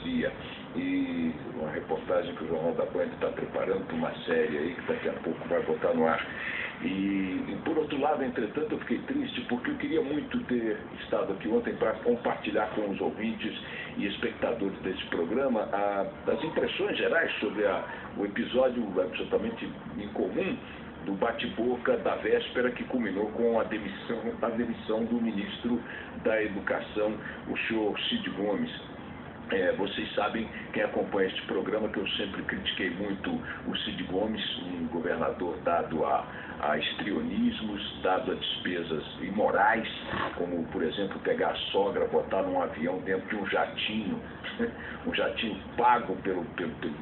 democracia. E uma reportagem que o Jornal da Band está preparando para uma série aí que daqui a pouco vai botar no ar. E por outro lado, entretanto, eu fiquei triste porque eu queria muito ter estado aqui ontem para compartilhar com os ouvintes e espectadores desse programa as impressões gerais sobre o episódio absolutamente incomum do bate-boca da véspera que culminou com a demissão do ministro da Educação, o senhor Cid Gomes. Vocês sabem, quem acompanha este programa, que eu sempre critiquei muito o Cid Gomes, um governador dado a histrionismos, dado a despesas imorais, como, por exemplo, pegar a sogra, botar num avião dentro de um jatinho pago pelos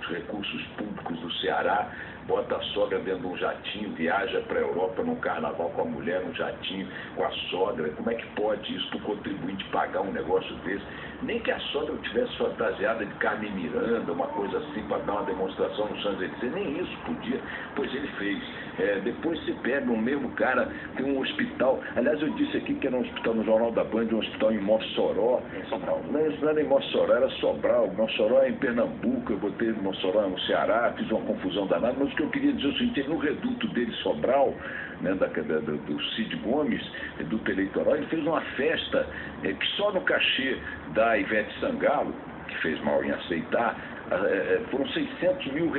recursos públicos do Ceará, bota a sogra dentro de um jatinho, viaja para a Europa num carnaval com a mulher, num jatinho com a sogra. Como é que pode isso para o contribuinte pagar um negócio desse? Nem que a sogra tivesse fantasiada de Carmen Miranda, uma coisa assim, para dar uma demonstração no Champs-Élysées, nem isso podia, pois ele fez. Depois você pega o mesmo cara, tem um hospital, aliás, eu disse aqui que era um hospital no Jornal da Band, um hospital em Mossoró. Não era em Mossoró, era Sobral. Mossoró é em Pernambuco, eu botei Mossoró no Ceará, fiz uma confusão danada, mas o que eu queria dizer é o seguinte: no reduto dele, Sobral, né, do Cid Gomes, reduto eleitoral, ele fez uma festa que só no cachê da Ivete Sangalo, que fez mal em aceitar, foram R$600 mil,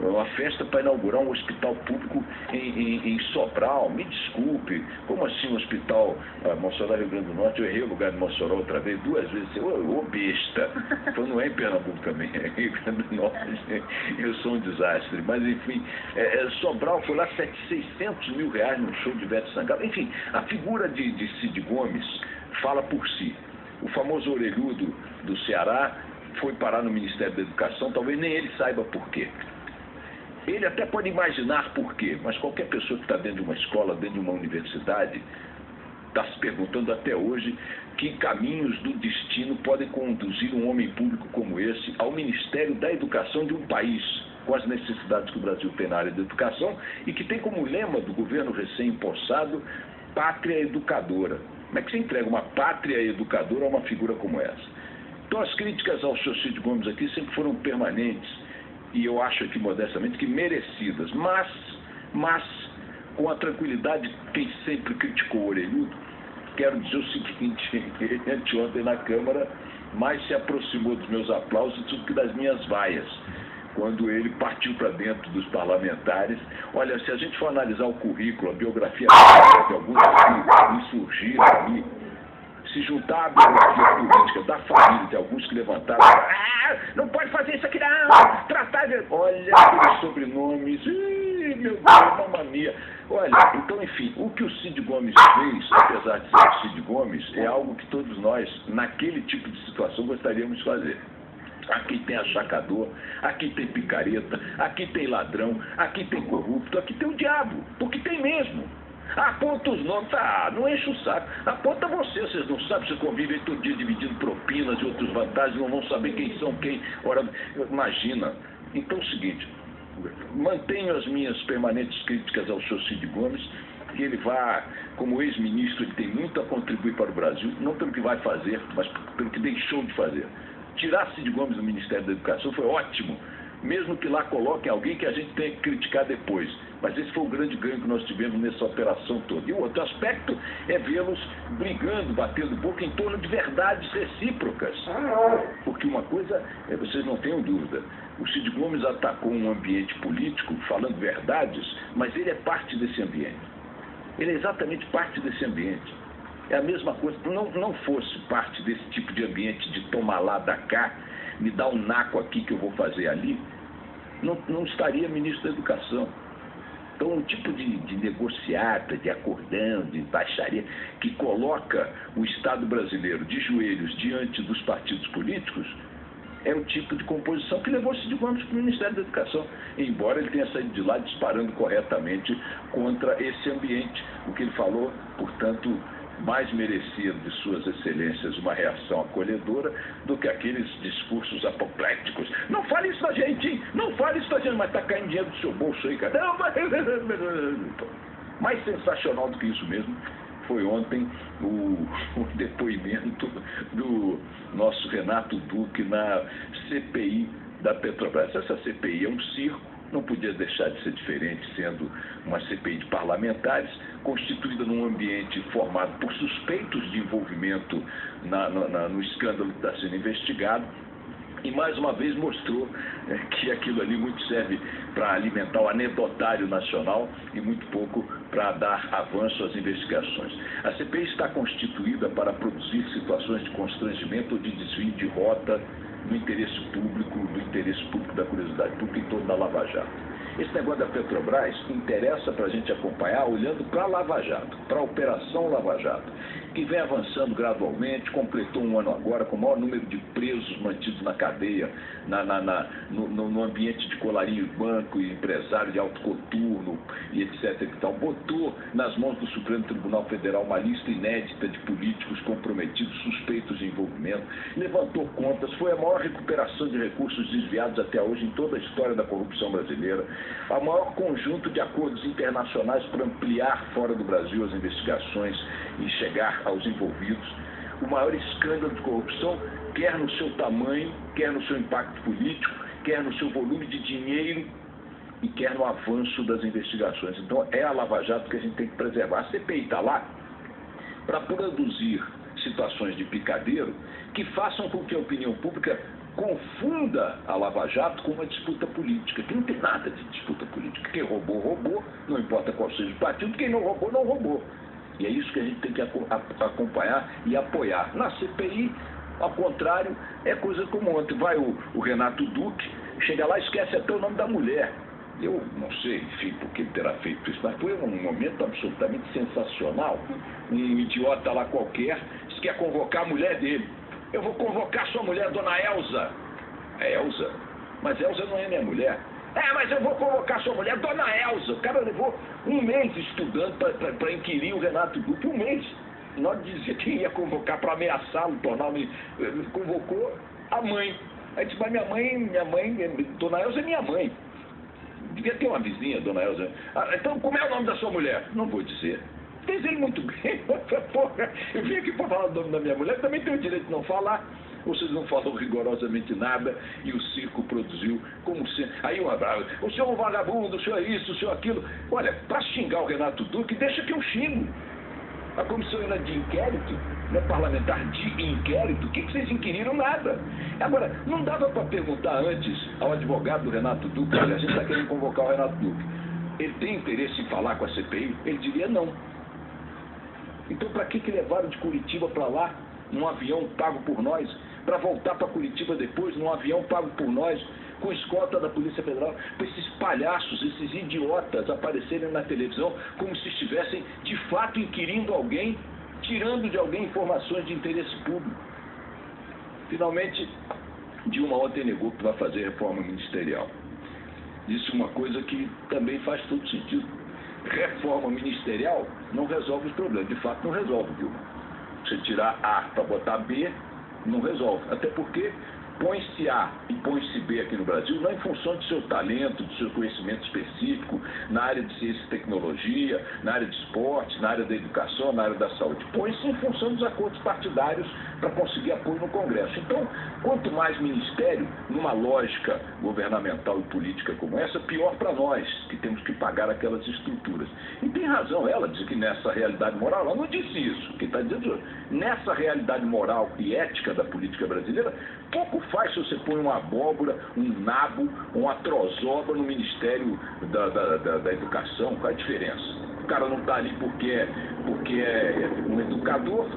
uma festa para inaugurar um hospital público em Sobral. Me desculpe, como assim um hospital Mossoró, Rio Grande do Norte? Eu errei o lugar de Mossoró outra vez, 2 vezes. Ô besta! Então não é em Pernambuco também, é Rio Grande do Norte. Eu sou um desastre. Mas enfim, Sobral foi lá, R$600 mil num show de Ivete Sangalo. Enfim, a figura de Cid Gomes fala por si. O famoso orelhudo do Ceará foi parar no Ministério da Educação, talvez nem ele saiba por quê. Ele até pode imaginar por quê, mas qualquer pessoa que está dentro de uma escola, dentro de uma universidade, está se perguntando até hoje que caminhos do destino podem conduzir um homem público como esse ao Ministério da Educação de um país com as necessidades que o Brasil tem na área da educação e que tem como lema do governo recém-impossado pátria educadora. Como é que você entrega uma pátria educadora a uma figura como essa? Então as críticas ao Sr. Cid Gomes aqui sempre foram permanentes, e eu acho aqui modestamente que merecidas, mas com a tranquilidade de quem sempre criticou o orelhudo. Quero dizer o seguinte: anteontem na Câmara mais se aproximou dos meus aplausos do que das minhas vaias, quando ele partiu para dentro dos parlamentares. Olha, se a gente for analisar o currículo, a biografia de alguns que insurgiram ali, se juntar a biografia política da família de alguns que levantaram, não pode fazer isso aqui não, tratar de... Olha aqueles sobrenomes, meu Deus, mamma mia. Olha, então, enfim, o que o Cid Gomes fez, apesar de ser o Cid Gomes, é algo que todos nós, naquele tipo de situação, gostaríamos de fazer. Aqui tem achacador, aqui tem picareta, aqui tem ladrão, aqui tem corrupto, aqui tem o diabo, porque tem mesmo. Aponta os nomes, não enche o saco. Aponta vocês não sabem, vocês convivem todo dia dividindo propinas e outras vantagens, não vão saber quem são quem. Ora, imagina. Então é o seguinte, mantenho as minhas permanentes críticas ao Sr. Cid Gomes, que ele vá, como ex-ministro, ele tem muito a contribuir para o Brasil, não pelo que vai fazer, mas pelo que deixou de fazer. Tirar Cid Gomes do Ministério da Educação foi ótimo, mesmo que lá coloquem alguém que a gente tenha que criticar depois. Mas esse foi o grande ganho que nós tivemos nessa operação toda. E o outro aspecto é vê-los brigando, batendo boca em torno de verdades recíprocas. Porque uma coisa, vocês não tenham dúvida, o Cid Gomes atacou um ambiente político falando verdades, mas ele é parte desse ambiente. Ele é exatamente parte desse ambiente. É a mesma coisa, se não fosse parte desse tipo de ambiente de tomar lá, da cá, me dá um naco aqui que eu vou fazer ali, não estaria ministro da Educação. Então, o tipo de negociata, de acordão, de baixaria, que coloca o Estado brasileiro de joelhos diante dos partidos políticos, é o tipo de composição que levou Cid Gomes para o Ministério da Educação, embora ele tenha saído de lá disparando corretamente contra esse ambiente. O que ele falou, portanto, mais merecia de suas excelências uma reação acolhedora do que aqueles discursos apopléticos. Não fale isso da gente, hein? Não fale isso da gente, mas está caindo dinheiro do seu bolso aí, cara. Não, mas... Mais sensacional do que isso mesmo foi ontem o depoimento do nosso Renato Duque na CPI da Petrobras. Essa CPI é um circo, não podia deixar de ser diferente, sendo uma CPI de parlamentares, constituída num ambiente formado por suspeitos de envolvimento no escândalo que está sendo investigado. E mais uma vez mostrou que aquilo ali muito serve para alimentar o anedotário nacional e muito pouco para dar avanço às investigações. A CPI está constituída para produzir situações de constrangimento ou de desvio de rota no interesse público da curiosidade pública em torno da Lava Jato. Esse negócio da Petrobras interessa para a gente acompanhar olhando para a Lava Jato, para a Operação Lava Jato, que vem avançando gradualmente, completou um ano agora com o maior número de presos mantidos na cadeia, no ambiente de colarinho de banco e empresário de alto coturno e etc. E tal. Botou nas mãos do Supremo Tribunal Federal uma lista inédita de políticos comprometidos, suspeitos de envolvimento, levantou contas, foi a maior recuperação de recursos desviados até hoje em toda a história da corrupção brasileira, a maior conjunto de acordos internacionais para ampliar fora do Brasil as investigações e chegar aos envolvidos, o maior escândalo de corrupção, quer no seu tamanho, quer no seu impacto político, quer no seu volume de dinheiro e quer no avanço das investigações. Então é a Lava Jato que a gente tem que preservar. A CPI está lá para produzir situações de picadeiro que façam com que a opinião pública confunda a Lava Jato com uma disputa política, que não tem nada de disputa política. Quem roubou, roubou, não importa qual seja o partido, quem não roubou, não roubou. E é isso que a gente tem que acompanhar e apoiar. Na CPI, ao contrário, é coisa como ontem. Vai o Renato Duque, chega lá e esquece até o nome da mulher. Eu não sei, enfim, por que ele terá feito isso, mas foi um momento absolutamente sensacional. Um idiota lá qualquer quer convocar a mulher dele. Eu vou convocar sua mulher, dona Elza. É Elza? Mas Elza não é minha mulher. Mas eu vou convocar sua mulher, dona Elza. O cara levou um mês estudando para inquirir o Renato Duque. Um mês. Nós dizia que ia convocar para ameaçá-lo, convocou a mãe. Aí disse, mas minha mãe, dona Elza é minha mãe. Devia ter uma vizinha, dona Elza. Então, como é o nome da sua mulher? Não vou dizer. Fez ele muito bem. Eu vim aqui para falar o nome da minha mulher, também tenho o direito de não falar. Vocês não falam rigorosamente nada e o circo produziu como sempre. Aí um abraço, o senhor é um vagabundo, o senhor é isso, o senhor é aquilo. Olha, para xingar o Renato Duque, deixa que eu xingo. A comissão era de inquérito, parlamentar de inquérito, o que vocês inquiriram? Nada. Agora, não dava para perguntar antes ao advogado do Renato Duque, olha, a gente está querendo convocar o Renato Duque. Ele tem interesse em falar com a CPI? Ele diria não. Então, para que levaram de Curitiba para lá, num avião pago por nós, para voltar para Curitiba depois, num avião pago por nós, com escolta da Polícia Federal, para esses palhaços, esses idiotas aparecerem na televisão como se estivessem, de fato, inquirindo alguém, tirando de alguém informações de interesse público. Finalmente, Dilma ontem negou que vai fazer reforma ministerial. Disse uma coisa que também faz todo sentido. Reforma ministerial não resolve os problemas. De fato, não resolve, Dilma. Você tirar A para botar B, não resolve. Até porque põe-se A e põe-se B aqui no Brasil não em função do seu talento, do seu conhecimento específico na área de ciência e tecnologia, na área de esportes, na área da educação, na área da saúde. Põe-se em função dos acordos partidários para conseguir apoio no Congresso. Então, quanto mais ministério, numa lógica governamental e política como essa, pior para nós, que temos que pagar aquelas estruturas. E tem razão ela, diz que nessa realidade moral, ela não disse isso, quem está dizendo nessa realidade moral e ética da política brasileira, pouco faz se você põe uma abóbora, um nabo, uma trozoba no Ministério da Educação. Qual é a diferença? O cara não está ali porque é um educador,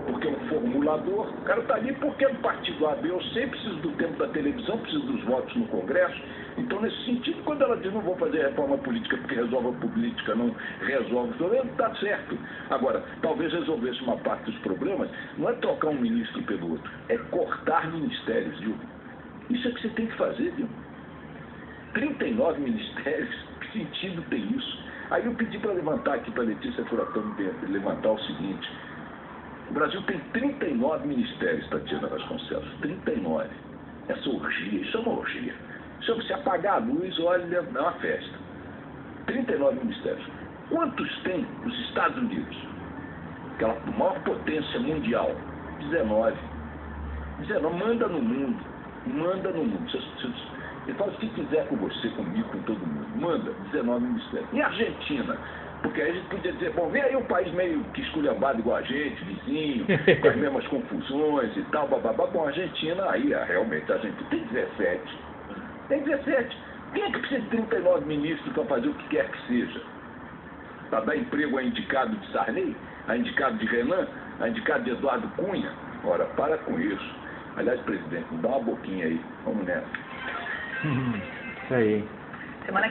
porque é um formulador, o cara está ali porque é do partido A, B ou C, precisa do tempo da televisão, precisa dos votos no Congresso. Então, nesse sentido, quando ela diz não vou fazer reforma política porque resolve a política, não resolve os problemas, está certo. Agora, talvez resolvesse uma parte dos problemas, não é trocar um ministro pelo outro, é cortar ministérios, viu? Isso é que você tem que fazer, viu? 39 ministérios, que sentido tem isso? Aí eu pedi para levantar aqui, para a Letícia Furacão levantar o seguinte: o Brasil tem 39 ministérios, Tatiana Vasconcelos, 39. Essa orgia, isso é uma orgia. Se você apagar a luz, olha, é uma festa. 39 ministérios. Quantos tem os Estados Unidos? aquela maior potência mundial. 19, manda no mundo. Ele faz o que quiser com você, comigo, com todo mundo. Manda, 19 ministérios. E a Argentina? Porque aí a gente podia dizer, bom, vem aí um país meio que esculhambado igual a gente, vizinho, com as mesmas confusões e tal, bababá. Bom, a Argentina, aí realmente a Argentina tem 17. Tem 17. Quem é que precisa de 39 ministros para fazer o que quer que seja? Para dar emprego a indicado de Sarney, a indicado de Renan, a indicado de Eduardo Cunha? Ora, para com isso. Aliás, presidente, dá uma boquinha aí. Vamos nessa. Isso aí. Semana que